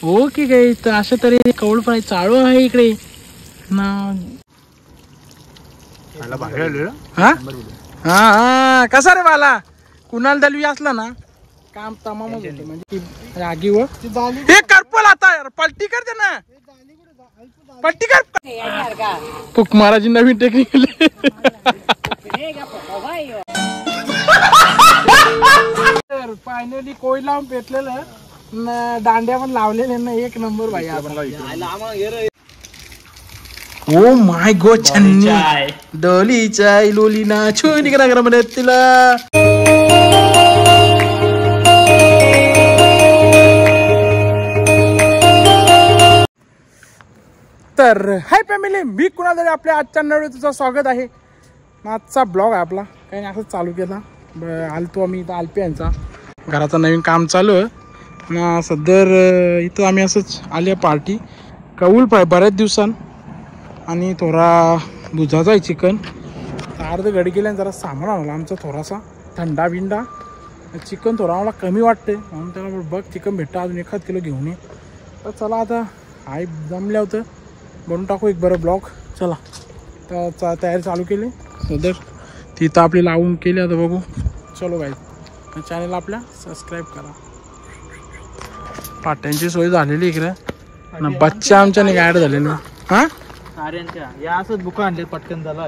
Okay गाई, तर अशा तरी कवळ फ्राय चालू आहे इकडे ना. हा हा कसा रे बाला, कुणाल दलवी असला ना काम तमामच होते. म्हणजे आगीवर हे करपल आता यार, पलटी कर दे ना, पलटी कर. फुक महाराजी नवीन टेक्निकल. फायनली कोयला पेटलेलं ना, दांड्या पण लावलेले ना, एक नंबर भाई. ओ माय गॉड, छन्नी डोली चाय लोली ना छोनी करा करा मध्ये तिला. तर हाय फॅमिली, मी कुणाल तरी आपल्या आजच्या नवीन तुझं स्वागत आहे. आजचा ब्लॉग आहे आपला, काही नाही असंच चालू केला. आलतो आम्ही इथं आलपे यांचा घराचं नवीन काम चालू आहे ना. सध्या इथं आम्ही असंच आले पार्टी कौल पाय बऱ्याच दिवसां, आणि थोडा भुजाचा आहे चिकन. अर्ध गडी केल्याने जरा सामान आणला आमचा थोडासा थंडा बिंडा. चिकन थोडा मला कमी वाटते म्हणून त्याला बघ चिकन भेटतं अजून 1 किलो घेऊन ये. तर चला आता हाय जमल्या होतं बनवून टाकू एक बरं ब्लॉग. चला तर तयारी चालू केली सदर तिथं आपली लावून केली. आता बघू चलो गाईज, चॅनल आपल्या सबस्क्राईब करा. पाट्यांची सोय झालेली इकडे ना, बच्चा आमच्या नाही ॲड झालेला. हा या असंच बुका आणले पटकन झाला.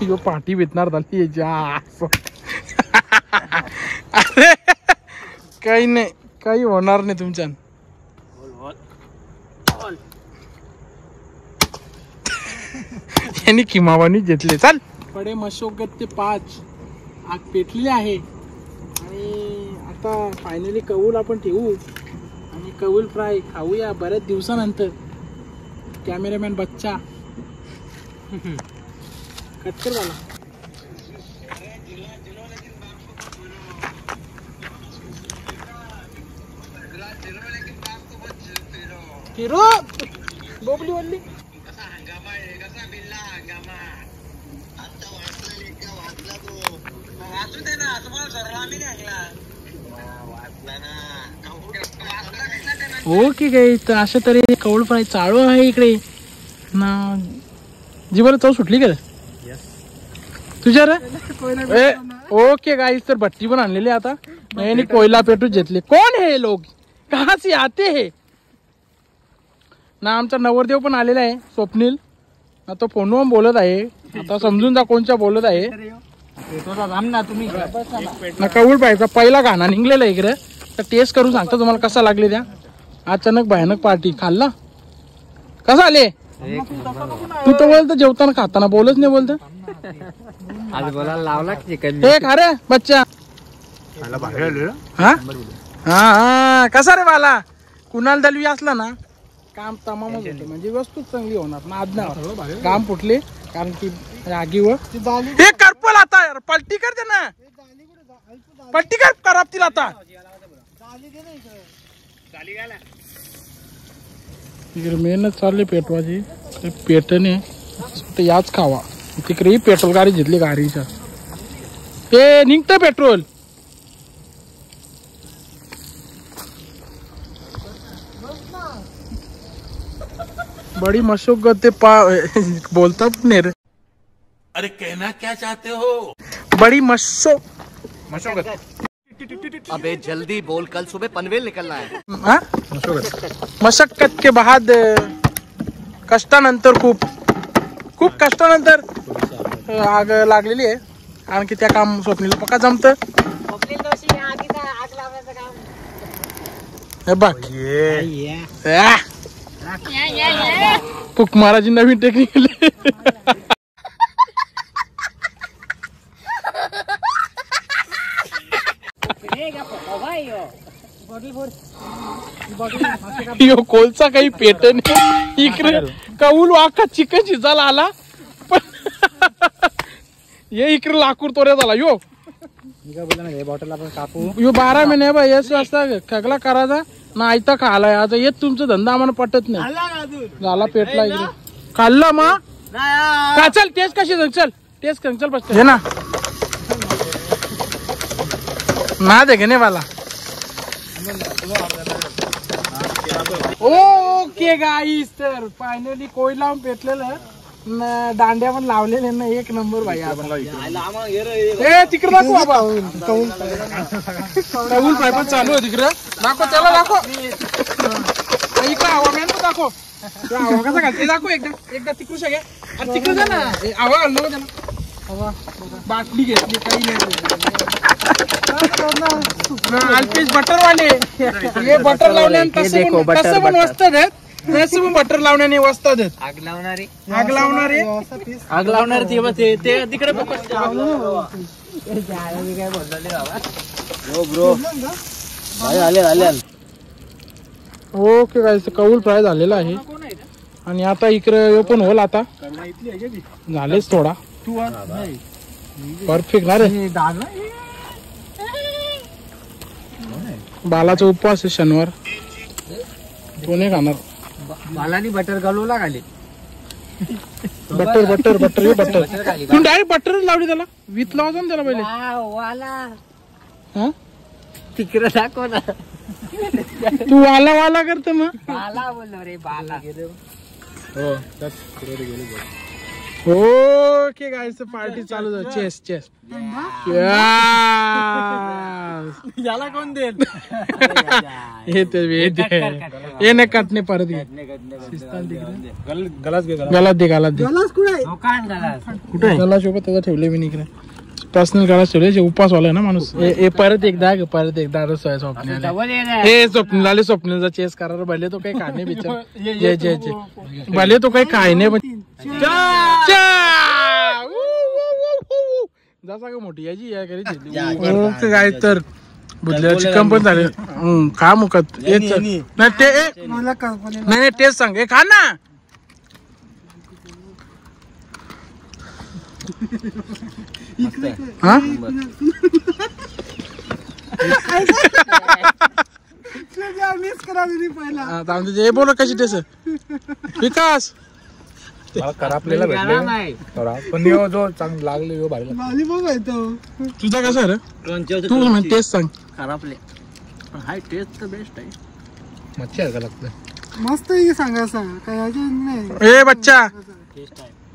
यो पार्टी भेटणार झाली अरे काही नाही, काही होणार नाही तुमच्या. यांनी किमावानी घेतले. चाल पडे मशोगत ते 5 आग पेटली आहे. आणि आता फायनली कौल आपण ठेवू आणि कौल फ्राय खाऊया बऱ्याच दिवसानंतर. कॅमेरामॅन बच्चा कट कर मला. हिरो बोबली बोलली ओके गाई, तर अशा तरी कौल फ्राय चालू आहे इकडे ना. जीवाला चव सुटली का तुझ्या रे? ओके गाईस, तर भट्टी पण आणलेली आता आणि कोयला पेटूच घेतले. कोण हे लोग, कहाँ से आते है ना. आमचा नवरदेव पण आलेला आहे स्वप्नील ना, तो फोनवर बोलत आहे. आता समजून जा कोणच्या बोलत आहे ना. कौल फ्रायचा पहिला गाणा निघलेला इकडे, तर टेस्ट करून सांगतो तुम्हाला कसा लागले. त्या अचानक भयानक पार्टी खाल्ला कसा आले. तू तर बोलत जेवताना खाताना बोलच नाही बोलत. आज बोलायला लावला चिकन हे खा रे बच्चा. हा हा कसा रे बाला, कुणाल दलवी असला ना काम तमामच होते. म्हणजे वस्तू चांगली होणार ना. आज काम फुटले कारण की आगीवर हे करपल आता यार, पलटी कर दे ना, पलटी कर करापतील आता. इकडे मेहनत चालली पेटवाची, पेटणे याच खावा. तिकडे पेट्रोल गाडी घेतली गाडीच्या, ते निघतं पेट्रोल. बड़ी मशक्कत बोलता नहीं रे. अरे कहना क्या चाहते हो? बड़ी मशक्कत. अबे जल्दी बोल, कल सुबह पनवेल निकलना है. मशक्कत के बाद कष्टानंतर खूप कष्टानंतर आग लागलेली आहे. आणखी त्या काम स्वप्नील पक्का जमत. फुक महाराजी नवीन टेक्निकल. यो कोलचा काही पेट नाही इकडे. कौल वाका चिकन शिजायला आला पण ये इकडे लाकूड तोऱ्या झाला. यो बॉटल आपण कापू. यो 12 महिने बा यस वाजता खगला करायचा ना, आयता खायला. आता येत तुमचा धंदा आम्हाला पटत नाही. झाला पेटला इकडे खाल्ला मा का. चल टेस्ट कशी चल टेस्ट कर. चल बस हे ना ना देखे नाही मला ओके गाईस, तर फायनली कोई लावून पेटलेलं दांड्या पण लावलेले ना, एक नंबर भाई. तिकडे दाखव बाबा, कौल फ्राय पण चालू आहे तिकडे. दाखव त्याला, दाखव इकडे हवा मॅन दाखव. हवा कसा घालते दाखव एकदा तिकडू शके. अरे तिकडे जा ना, हवा घाललो त्याला. हवा बाटली घेतली, काही नाही. अल्पेश बटरवाले हे बटर लावल्याने तसं पण वस्तात आहेत, तसं पण बटर लावण्याने वस्तात आहेत. आग लावणारे ते तिकडे ओके गाईस, कौल फ्राय झालेला आहे. आणि आता इकडे पण होल आता झालेच थोडा परफेक्ट ना रे. बालाचा उपवास आहे शनिवार, तो नाही खाणार. बालानी बटर घालवला खाली. बटर तू डायरेक्ट बटर लावली त्याला, वीत लावायचं ना त्याला पहिले. तिकडे दाखव ना, तू वाला करतो मग. बाला बोललो रे, बाला. ओके गाईस, पार्टी चालू झाली. चेस याला कोण देईल? हे नाही कटणे परत गलास दे कुठे गलास सोबत त्याचा ठेवले मी इकडे. पर्सनल गलास ठेवले. उपवास वाला ना माणूस. हे परत एकदा स्वप्नील हे स्वप्नीलचा चेस करार. भले तो काही खाणे बिचार, जे भले तो काही खाय नाही, पण जसा का मोठी याची या करी. ओके काय, तर बुधल्या चिकन पण झाले. खा मुखात नाही ते, नाही टेस्ट सांग. हे खा ना. हा हे बोल कशी टेस्ट विकास आपल्याला पण जो चांगलं लागले तुझा कसा रे? तू टेस्ट सांग. खराबले हाय, टेस्ट तर बेस्ट आहे. मच्छी आहे का लागतं मस्त सांगा काय ए बच्चा.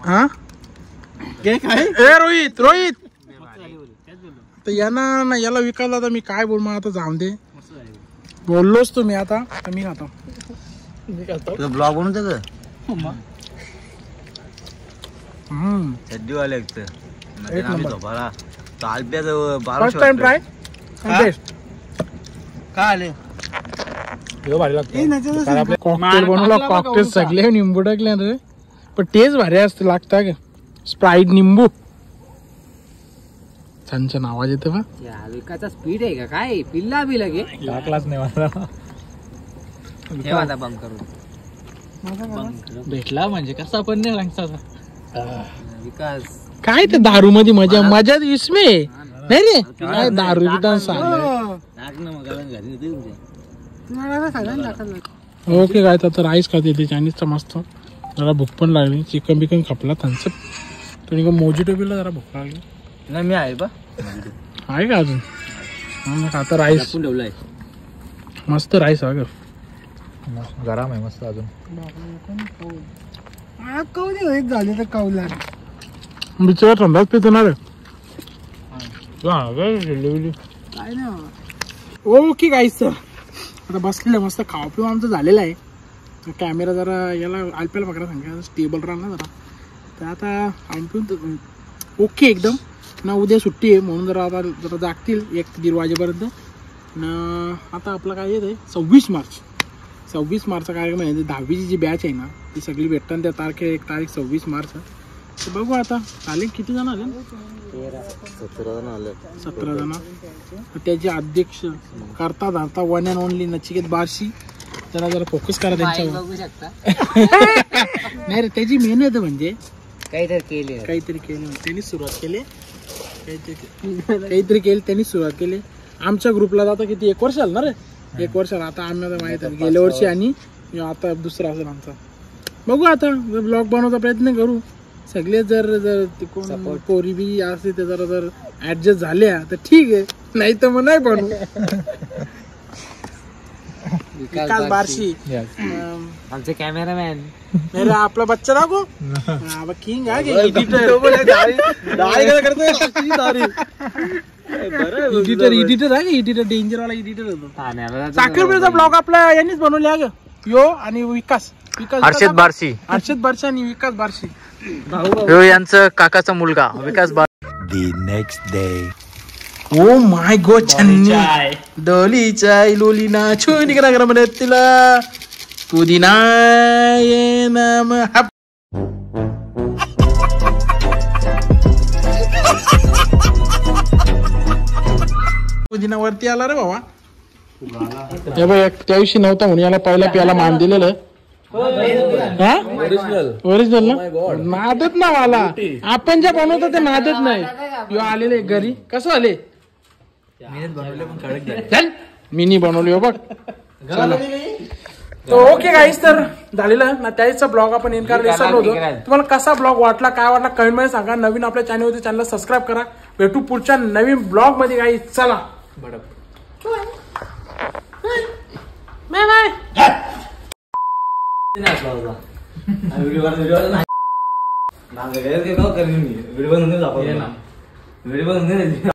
हा ए रोहित तर यांना याला विकायला आता मी काय बोल. मग आता जाऊन दे, बोललोच तुम्ही. आता मी खातो. ब्लॉग बनवते का? फर्स्ट टाइम ट्राय टेस्ट काय आले. भारी लागतं. कॉकटेल बनवला, कॉकटेल सगळे निंबू टाकले रे, पण टेस्ट भारी असते. लागता का स्प्राईट निंबू. छान छान आवाज येतो का? विकाचा स्पीड आहे का काय? पिल्ला बी लगे टाकलाच नाही मला. ठेवा बंद करून. भेटला म्हणजे कसा पण नाही लागता विकास. काय ते दारू मध्ये मजा इसमे नाही रे. काय दारू डान्स. ओके काय तर राईस खाते ते चायनीजचा मस्त. जरा भूक पण लागली. चिकन बिकन खपला थम्सअप. तुम्ही मोजिटो पिला, जरा भूक लागली. नाही मी आहे बा. आहे का अजून? आता राईस ठेवलाय मस्त. राईस अगं गरम आहे मस्त. अजून झाले तर कौला बिचारा थंडाच पितो ना रे. ओके गाईस, आता बसलेलं मस्त खावा पिवा आमचं झालेलं आहे. कॅमेरा जरा याला आलप्याला पकडा सांगा, स्टेबल राहणार जरा. तर आता आमपिऊन ओके एकदम ना. उद्या सुट्टी आहे म्हणून जरा आता जरा जागतील 1-1:30 वाजेपर्यंत ना. आता आपलं काय येत आहे 26 मार्चचा कार्यक्रम आहे. 10वीची जी बॅच आहे ना ती सगळी भेटतात त्या तारखे. 1 तारीख 26 मार्च. तर बघू आता आले किती जण आले. 17 जण. त्याचे अध्यक्ष करता धारता वन अँड ओनली नचिकेत बारशी. जरा फोकस करा त्यांच्यावर. नाही रे, त्याची मेहनत म्हणजे काहीतरी केलं त्यांनी सुरुवात केली. त्यांनी सुरुवात केली. आमच्या ग्रुपला आता किती 1 वर्ष झालं ना रे. 1 वर्ष आता आम्हाला माहित आहे. गेल्या वर्षी आणि आता दुसरा असेल आमचा. बघू आता ब्लॉग बनवण्याचा प्रयत्न करू. सगळे जर कोण पोरी बी असते ते जर ऍडजस्ट झाल्या तर ठीक आहे, नाही तर मग नाही बनवू. विकास बारशी आमचे कॅमेरामॅन मेरे आपला बच्चा दाखव किंग आहे एडिटर आहे एडिटर डेंजर वाला एडिटर होतो साखरपुड्याचा ब्लॉग आपला यांनीच बनवले आहे यो आणि विकास हर्षद बारशी आणि विकास बारशी ह्यो यांचं काकाचा मुलगा विकास The next day. Oh my God छन्नी डोली चाय लोली ना छोनी करा करा म्हणत तिला पुदिना ये नाम पुदिना वरती आला रे बाबा हे बघ त्या दिवशी नव्हता म्हणून याला पहिला प्याला मान दिलेलं ओरिजिनल ना नादत ना मला आपण जे बनवतो ते नादत नाही यो आलेले घरी कसं आले चल मिनी बनवली हो बघ चला तो ओके गाईस तर झालेलं ना त्याचा ब्लॉग आपण एंड करायला विसरलो होतो तुम्हाला कसा ब्लॉग वाटला काय वाटला कमेंट मध्ये सांगा नवीन आपल्या चॅनल होते चॅनलला सबस्क्राईब करा भेटू पुढच्या नवीन ब्लॉग मध्ये गाईस चला बाय बाय व्हिडिओ